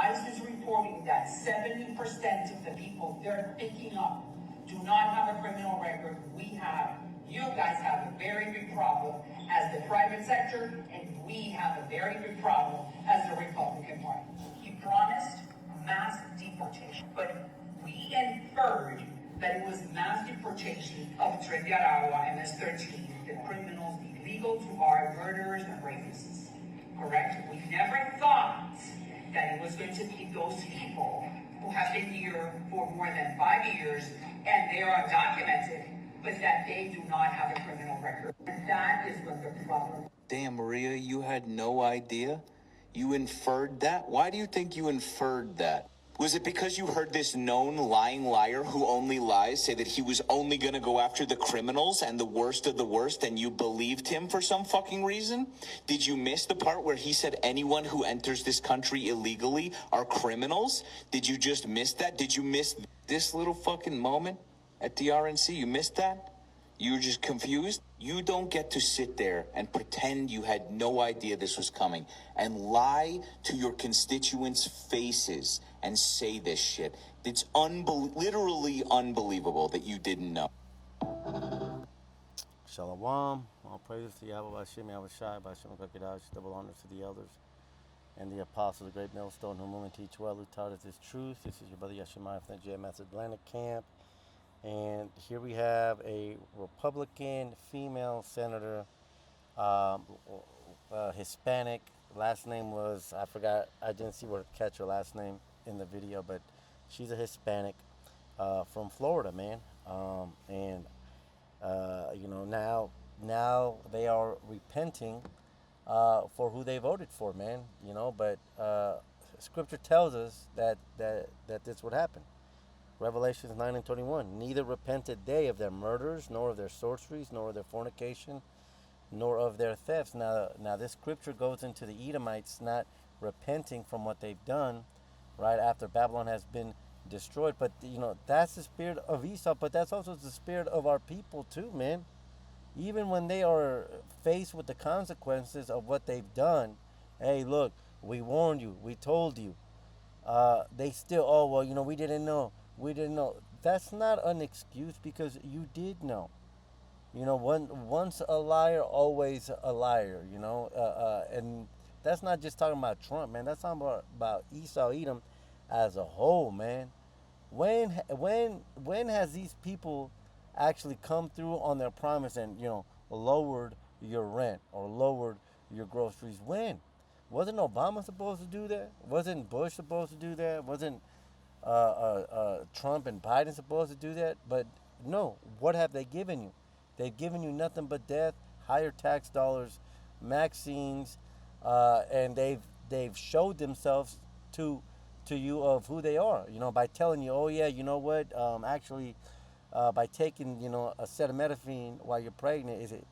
ICE is reporting that 70% of the people they're picking up do not have a criminal record. You guys have a very big problem as the private sector, and we have a very big problem as the Republican Party. He promised mass deportation, but we inferred that it was mass deportation of Tren de Aragua and MS-13, the criminals, the illegal to our murderers and rapists. Correct? We never thought that it was going to be those people who have been here for more than 5 years and they are undocumented, but that they do not have a criminal record. And that is what the problem. Damn, Maria, you had no idea? You inferred that? Why do you think you inferred that? Was it because you heard this known lying liar who only lies say that he was only gonna go after the criminals and the worst of the worst, and you believed him for some fucking reason? Did you miss the part where he said anyone who enters this country illegally are criminals? Did you just miss that? Did you miss this little fucking moment at the RNC? You missed that? You were just confused? You don't get to sit there and pretend you had no idea this was coming and lie to your constituents' faces and say this shit. It's literally unbelievable that you didn't know. Shalom. All praises to Yahweh Hashem, Yahweh Shai, Hashem Kakadash, double honors to the elders and the apostles, the great millstone, whom women teach well, who taught us this truth. This is your brother Yashimai from the JMS Atlantic Camp. And here we have a Republican female senator, Hispanic. Last name was, I forgot, I didn't see where to catch her last name in the video, but she's a Hispanic from Florida, man. Now they are repenting for who they voted for, man. But Scripture tells us that this would happen. Revelations 9:21. Neither repented they of their murders, nor of their sorceries, nor of their fornication, nor of their thefts. Now this scripture goes into the Edomites not repenting from what they've done, right after Babylon has been destroyed. But that's the spirit of Esau. But that's also the spirit of our people too, man. Even when they are faced with the consequences of what they've done, hey, look, we warned you, we told you. They still, we didn't know. We didn't know. That's not an excuse, because you did know. Once a liar, always a liar. And that's not just talking about Trump, man. That's talking about Esau, Edom, as a whole, man. When has these people actually come through on their promise and lowered your rent or lowered your groceries? When? Wasn't Obama supposed to do that? Wasn't Bush supposed to do that? Wasn't Trump and Biden supposed to do that? But no, what have they given you? They've given you nothing but death, higher tax dollars, vaccines, and they've showed themselves to you of who they are. By telling you, oh yeah, you know what? By taking acetaminophen while you're pregnant,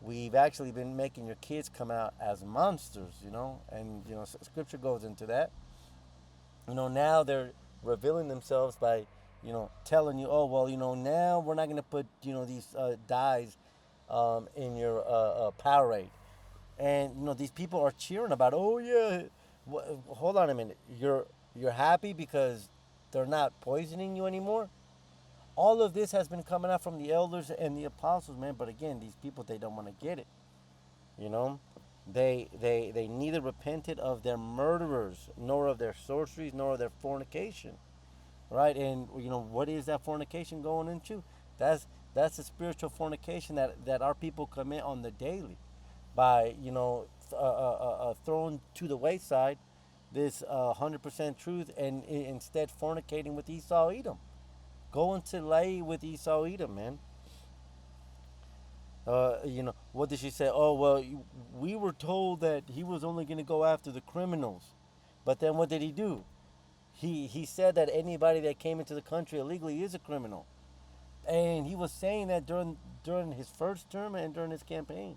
we've actually been making your kids come out as monsters. And Scripture goes into that. Now they're revealing themselves by, telling you, oh, well, now we're not going to put, these dyes in your Powerade. And, these people are cheering about, oh, yeah, hold on a minute. You're happy because they're not poisoning you anymore? All of this has been coming out from the elders and the apostles, man. But again, these people, they don't want to get it. They neither repented of their murderers, nor of their sorceries, nor of their fornication, right? And what is that fornication going into? That's the spiritual fornication that our people commit on the daily, by throwing to the wayside this 100% truth and instead fornicating with Esau Edom, going to lay with Esau Edom, man. What did she say? Oh, well, we were told that he was only going to go after the criminals. But then what did he do? He said that anybody that came into the country illegally is a criminal. And he was saying that during his first term and during his campaign.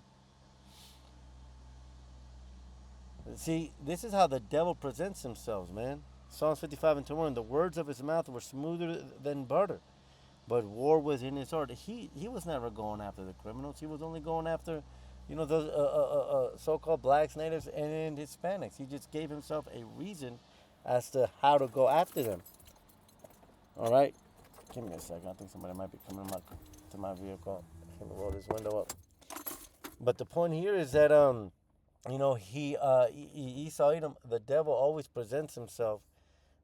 See, this is how the devil presents himself, man. Psalms 55:21, the words of his mouth were smoother than butter, but war was in his heart. He was never going after the criminals. He was only going after, the so-called blacks, natives, and Hispanics. He just gave himself a reason as to how to go after them. All right, give me a second. I think somebody might be coming to my vehicle. Let me roll this window up. But the point here is that Esau Edom, the devil always presents himself.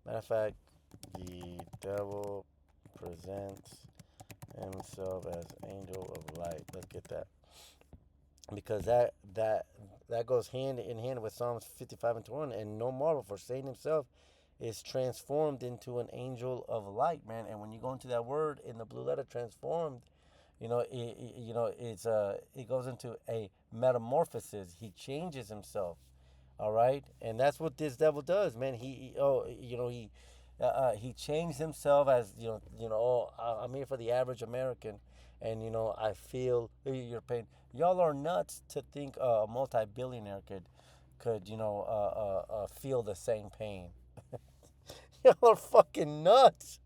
Matter of fact, the devil presents himself as angel of light. Let's get that, because that goes hand in hand with Psalms 55 and 21. And no marvel, for Satan himself is transformed into an angel of light, man. And when you go into that word in the blue letter, transformed, it goes into a metamorphosis. He changes himself. All right, and that's what this devil does, man. He changed himself as I'm here for the average American, and I feel your pain. Y'all are nuts to think a multi-billionaire could feel the same pain. Y'all are fucking nuts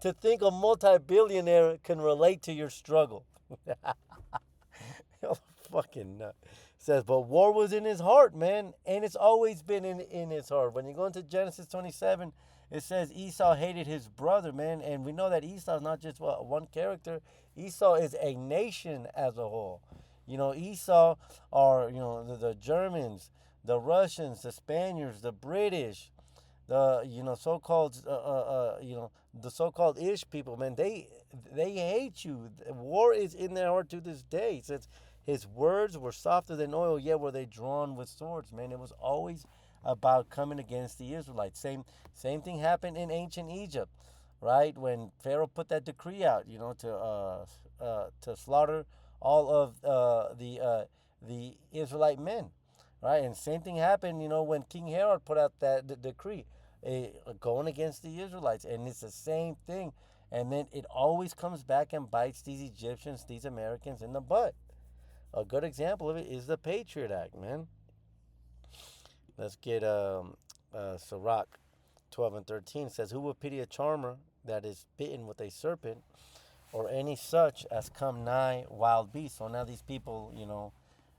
to think a multi-billionaire can relate to your struggle. Y'all are fucking nuts. Says, but war was in his heart, man, and it's always been in his heart. When you go into Genesis 27, it says Esau hated his brother, man, and we know that Esau is not just one character. Esau is a nation as a whole. Esau are the Germans, the Russians, the Spaniards, the British, the so-called the so-called Ish people, man. They hate you. War is in their heart to this day. It says his words were softer than oil, yet were they drawn with swords, man. It was always about coming against the Israelites. Same thing happened in ancient Egypt, right? When Pharaoh put that decree out, to slaughter all of the Israelite men, right? And same thing happened, when King Herod put out that decree, going against the Israelites, and it's the same thing. And then it always comes back and bites these Egyptians, these Americans in the butt. A good example of it is the Patriot Act, man. Let's get Sirach 12 and 13. It says, who will pity a charmer that is bitten with a serpent, or any such as come nigh wild beasts? So now these people,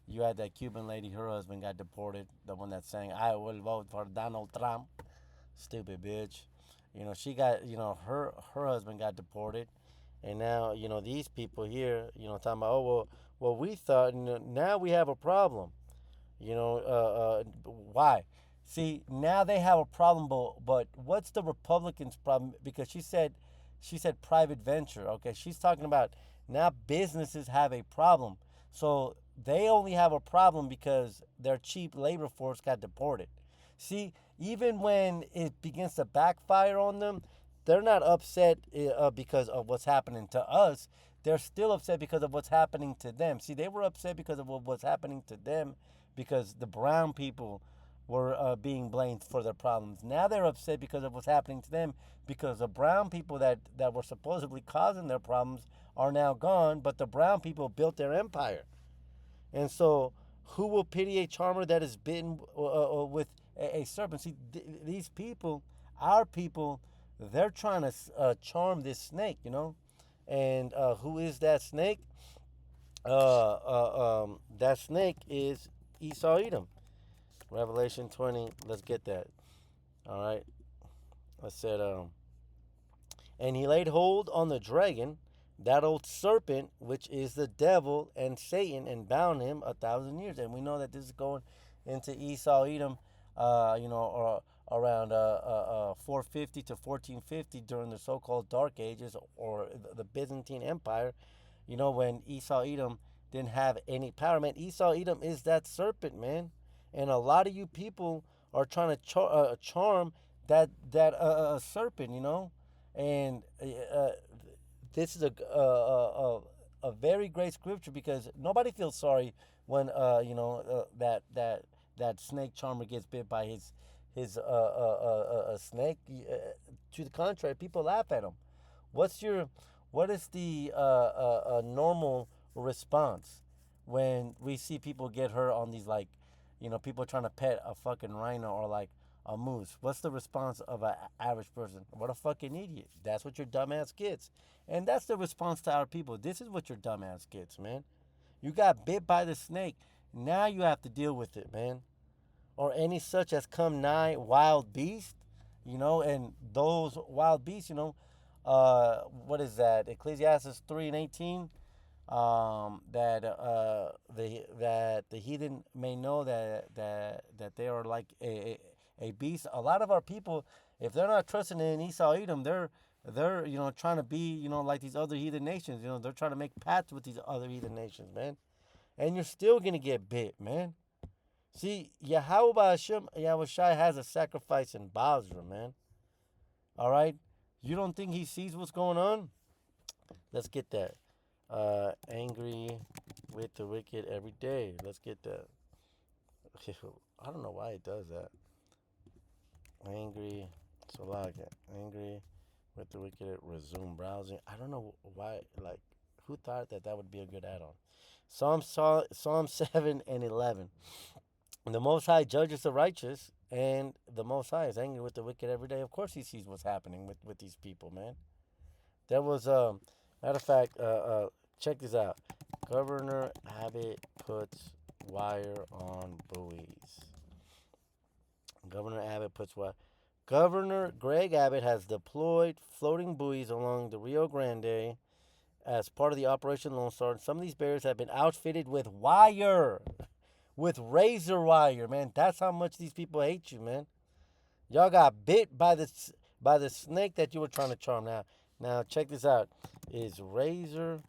you had that Cuban lady, her husband got deported, the one that's saying, I will vote for Donald Trump. Stupid bitch. She got, her husband got deported. And now, these people here, talking about, oh, well, we thought, now we have a problem. Why? See, now they have a problem, but what's the Republicans' problem? Because she said private venture. Okay, she's talking about now businesses have a problem. So they only have a problem because their cheap labor force got deported. See, even when it begins to backfire on them, they're not upset because of what's happening to us. They're still upset because of what's happening to them. See, they were upset because of what was happening to them, because the brown people were being blamed for their problems. Now they're upset because of what's happening to them, because the brown people that were supposedly causing their problems are now gone, but the brown people built their empire. And so, who will pity a charmer that is bitten with a serpent? See, these people, our people, they're trying to charm this snake, And who is that snake? That snake is Esau Edom. Revelation 20. Let's get that. All right. I said, and he laid hold on the dragon, that old serpent, which is the devil and Satan, and bound him 1,000 years. And we know that this is going into Esau Edom, or around 450 to 1450 during the so-called Dark Ages, or the Byzantine Empire, when Esau Edom didn't have any power, man. Esau Edom is that serpent, man. And a lot of you people are trying to charm that serpent, And this is a very great scripture, because nobody feels sorry when that snake charmer gets bit by his snake. To the contrary, people laugh at him. What is the normal response when we see people get hurt on these, like, people trying to pet a fucking rhino or like a moose? What's the response of an average person? What a fucking idiot. That's what your dumbass gets. And that's the response to our people. This is what your dumbass gets, man. You got bit by the snake. Now you have to deal with it, man. Or any such as come nigh wild beast. and those wild beasts, what is that? Ecclesiastes 3:18, that the heathen may know that they are like a beast. A lot of our people, if they're not trusting in Esau Edom, they're trying to be like these other heathen nations. They're trying to make paths with these other heathen nations, man. And you're still gonna get bit, man. See, Yahweh Hashem, Yahweh Shai has a sacrifice in Basra, man. All right, you don't think he sees what's going on? Let's get that. Angry with the wicked every day. Let's get that. I don't know why it does that. Angry, so like it. Angry with the wicked. Resume browsing. I don't know why. Like, who thought that would be a good add-on? Psalm 7:11. The Most High judges the righteous, and the Most High is angry with the wicked every day. Of course, he sees what's happening with these people, man. There was matter of fact, check this out. Governor Abbott puts wire on buoys. Governor Abbott puts what? Governor Greg Abbott has deployed floating buoys along the Rio Grande as part of the Operation Lone Star. Some of these barriers have been outfitted with wire, with razor wire, man. That's how much these people hate you, man. Y'all got bit by the snake that you were trying to charm. Now check this out. Is razor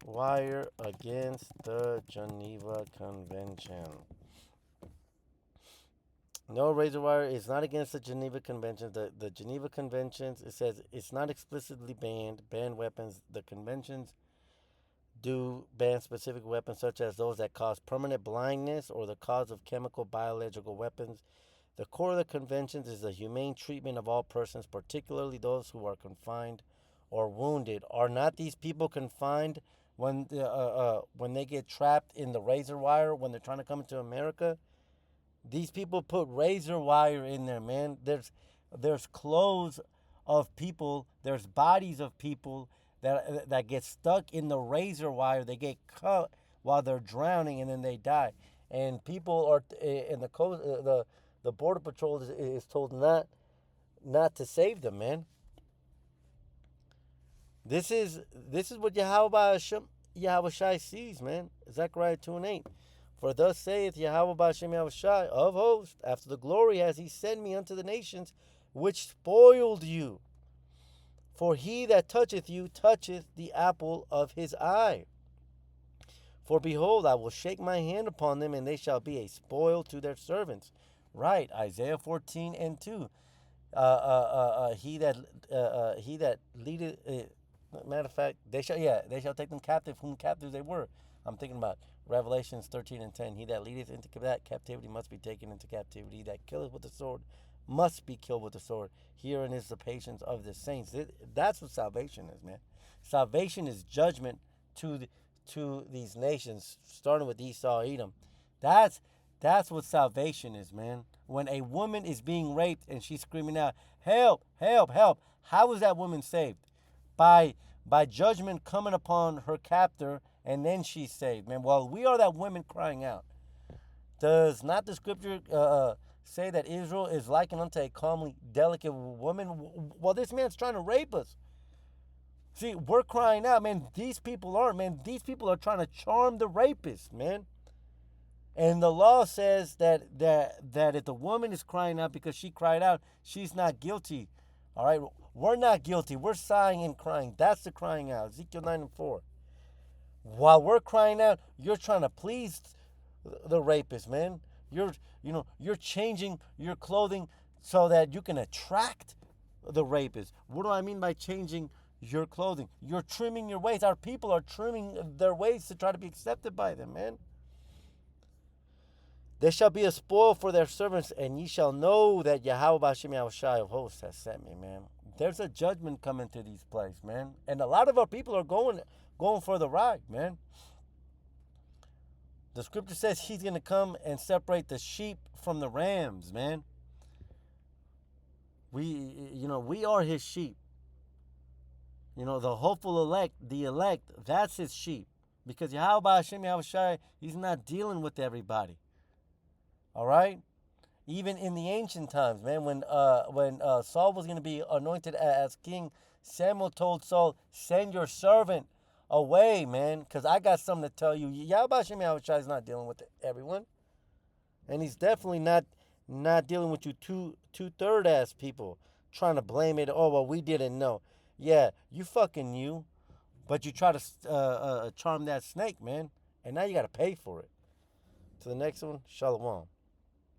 wire against the Geneva Convention? No, razor wire is not against the Geneva Convention. The Geneva Conventions, it says it's not explicitly banned weapons. The conventions do ban specific weapons such as those that cause permanent blindness or the cause of chemical, biological weapons. The core of the conventions is the humane treatment of all persons, particularly those who are confined or wounded. Are not these people confined when they get trapped in the razor wire when they're trying to come into America? These people put razor wire in there, man. There's clothes of people, there's bodies of people that get stuck in the razor wire. They get cut while they're drowning, and then they die. And people are in the coast. The border patrol is told not to save them, man. This is what Yahweh Shai sees, man. Zechariah 2:8. For thus saith Yahweh Hashem Yahweh Shai of hosts, after the glory has he sent me unto the nations, which spoiled you. For he that toucheth you toucheth the apple of his eye. For behold, I will shake my hand upon them, and they shall be a spoil to their servants. Right, Isaiah 14:2. He that leadeth. Matter of fact, they shall take them captive, whom captives they were. I'm thinking about Revelations 13:10. He that leadeth into that captivity must be taken into captivity. He that killeth with the sword must be killed with the sword. Herein is the patience of the saints. That's what salvation is, man. Salvation is judgment to these nations, starting with Esau, Edom. That's what salvation is, man. When a woman is being raped and she's screaming out, "Help! Help! Help!" How is that woman saved? By judgment coming upon her captor, and then she's saved, man. Well, we are that woman crying out. Does not the scripture say that Israel is likened unto a calmly delicate woman? Well, this man's trying to rape us. See, we're crying out, man. These people aren't, man. These people are trying to charm the rapist, man. And the law says that if the woman is crying out because she cried out, she's not guilty. All right, we're not guilty. We're sighing and crying. That's the crying out. Ezekiel 9:4. While we're crying out, you're trying to please the rapist, man. You're changing your clothing so that you can attract the rapist. What do I mean by changing your clothing? You're trimming your waist. Our people are trimming their waist to try to be accepted by them, man. They shall be a spoil for their servants, and ye shall know that Yahweh Hashem Yahweh Shai of hosts has sent me, man. There's a judgment coming to these places, man. And a lot of our people are going for the ride, man. The scripture says he's going to come and separate the sheep from the rams, man. We are his sheep. The hopeful elect, that's his sheep. Because Yahweh Hashem Yahweh Shai, he's not dealing with everybody. All right? Even in the ancient times, man, when Saul was going to be anointed as king, Samuel told Saul, "Send your servant away, man, because I got something to tell you." Yahweh Shem Yahushua is not dealing with everyone, and he's definitely not dealing with you two-third ass people trying to blame it. Oh well, we didn't know. Yeah, you fucking knew, but you try to charm that snake, man, and now you got to pay for it. To the next one, Shalom.